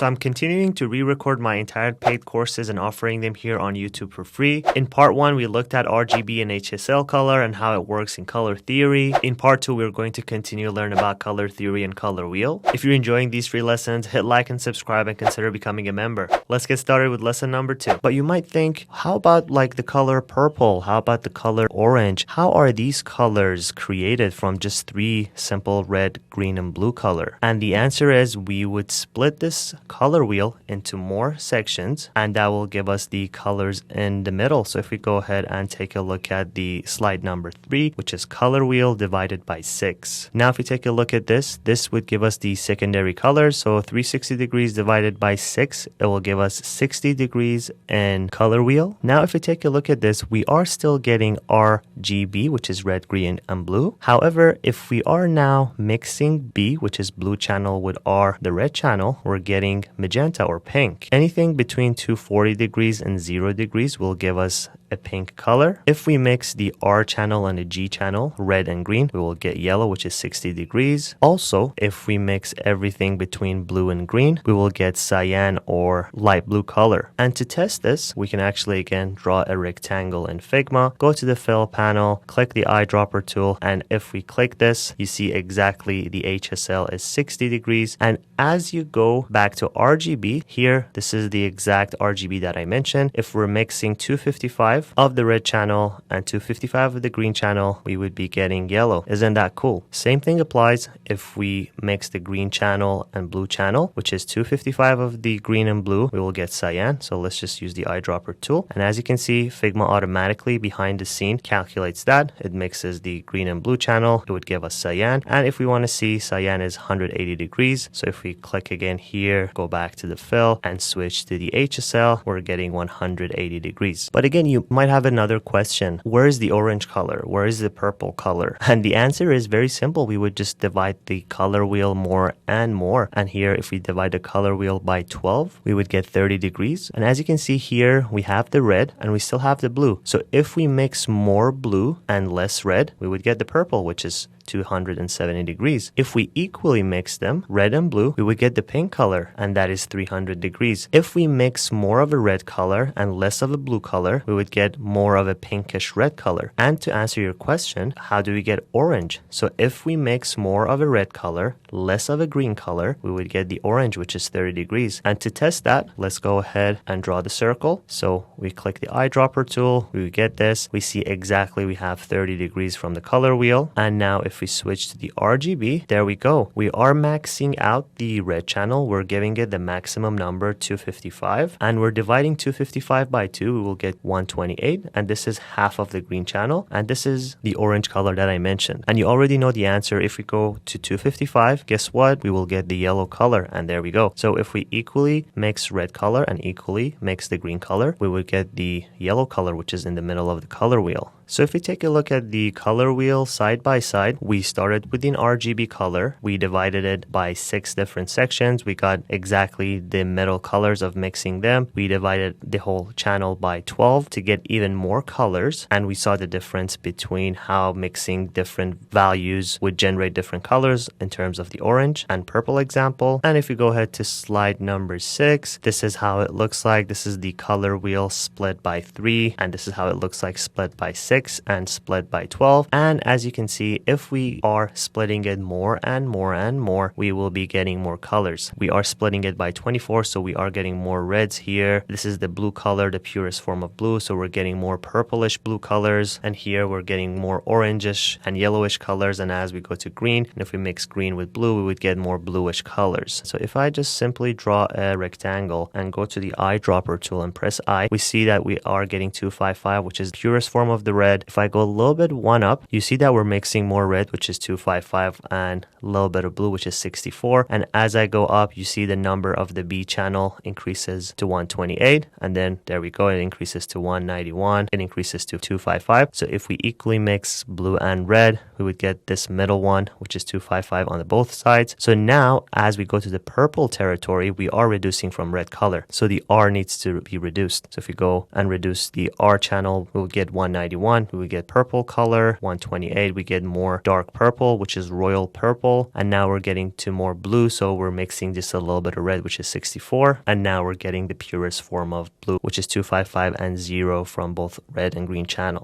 So I'm continuing to re-record my entire paid courses and offering them here on YouTube for free. In part 1, we looked at RGB and HSL color and how it works in color theory. In part 2, we're going to continue to learn about color theory and color wheel. If you're enjoying these free lessons, hit like and subscribe and consider becoming a member. Let's get started with lesson number 2. But you might think, how about like the color purple? How about the color orange? How are these colors created from just 3 simple red, green, and blue color? And the answer is we would split this color wheel into more sections, and that will give us the colors in the middle. So if we go ahead and take a look at the slide number 3, which is color wheel divided by 6. Now if we take a look at this would give us the secondary colors. So 360 degrees divided by 6, it will give us 60 degrees in color wheel. Now if we take a look at this, we are still getting RGB, which is red, green, and blue. However, if we are now mixing B, which is blue channel, with R, the red channel, we're getting magenta or pink. Anything between 240 degrees and 0 degrees will give us a pink color. If we mix the R channel and the G channel, red and green, we will get yellow, which is 60 degrees. Also, if we mix everything between blue and green, we will get cyan or light blue color. And to test this, we can actually again draw a rectangle in Figma, go to the fill panel, click the eyedropper tool, and if we click this, you see exactly the HSL is 60 degrees. And as you go back to RGB, here, this is the exact RGB that I mentioned. If we're mixing 255 of the red channel and 255 of the green channel, we would be getting yellow. Isn't that cool? Same thing applies if we mix the green channel and blue channel, which is 255 of the green and blue, we will get cyan. So let's just use the eyedropper tool. And as you can see, Figma automatically behind the scene calculates that. It mixes the green and blue channel, it would give us cyan. And if we want to see, cyan is 180 degrees. So if we click again here, go back to the fill and switch to the HSL, we're getting 180 degrees. But again, you might have another question. Where is the orange color? Where is the purple color? And the answer is very simple. We would just divide the color wheel more and more. And here, if we divide the color wheel by 12, we would get 30 degrees. And as you can see here, we have the red and we still have the blue. So if we mix more blue and less red, we would get the purple, which is 270 degrees. If we equally mix them, red and blue, we would get the pink color, and that is 300 degrees. If we mix more of a red color and less of a blue color, we would get more of a pinkish red color. And to answer your question, how do we get orange? So if we mix more of a red color, less of a green color, we would get the orange, which is 30 degrees. And to test that, let's go ahead and draw the circle. So we click the eyedropper tool, we would get this. We see exactly we have 30 degrees from the color wheel. And now if we switch to the RGB, there we go. We are maxing out the red channel. We're giving it the maximum number 255, and we're dividing 255 by 2. We will get 128, and this is half of the green channel, and this is the orange color that I mentioned. And you already know the answer. If we go to 255, guess what? We will get the yellow color, and there we go. So if we equally mix red color and equally mix the green color, we would get the yellow color, which is in the middle of the color wheel. So if we take a look at the color wheel side by side, we started with an RGB color. We divided it by 6 different sections. We got exactly the middle colors of mixing them. We divided the whole channel by 12 to get even more colors. And we saw the difference between how mixing different values would generate different colors in terms of the orange and purple example. And if we go ahead to slide number 6, this is how it looks like. This is the color wheel split by 3. And this is how it looks like split by 6. And split by 12. And as you can see, if we are splitting it more and more and more, we will be getting more colors. We are splitting it by 24, so we are getting more reds here. This is the blue color, the purest form of blue, so we're getting more purplish blue colors. And here we're getting more orangish and yellowish colors. And as we go to green, and if we mix green with blue, we would get more bluish colors. So if I just simply draw a rectangle and go to the eyedropper tool and press I, we see that we are getting 255, which is the purest form of the red. If I go a little bit one up, you see that we're mixing more red, which is 255, and a little bit of blue, which is 64. And as I go up, you see the number of the B channel increases to 128. And then there we go. It increases to 191. It increases to 255. So if we equally mix blue and red, we would get this middle one, which is 255 on the both sides. So now as we go to the purple territory, we are reducing from red color. So the R needs to be reduced. So if we go and reduce the R channel, we'll get 191. 121, we get purple color. 128, we get more dark purple, which is royal purple. And now we're getting to more blue, so we're mixing just a little bit of red, which is 64. And now we're getting the purest form of blue, which is 255 and 0 from both red and green channel.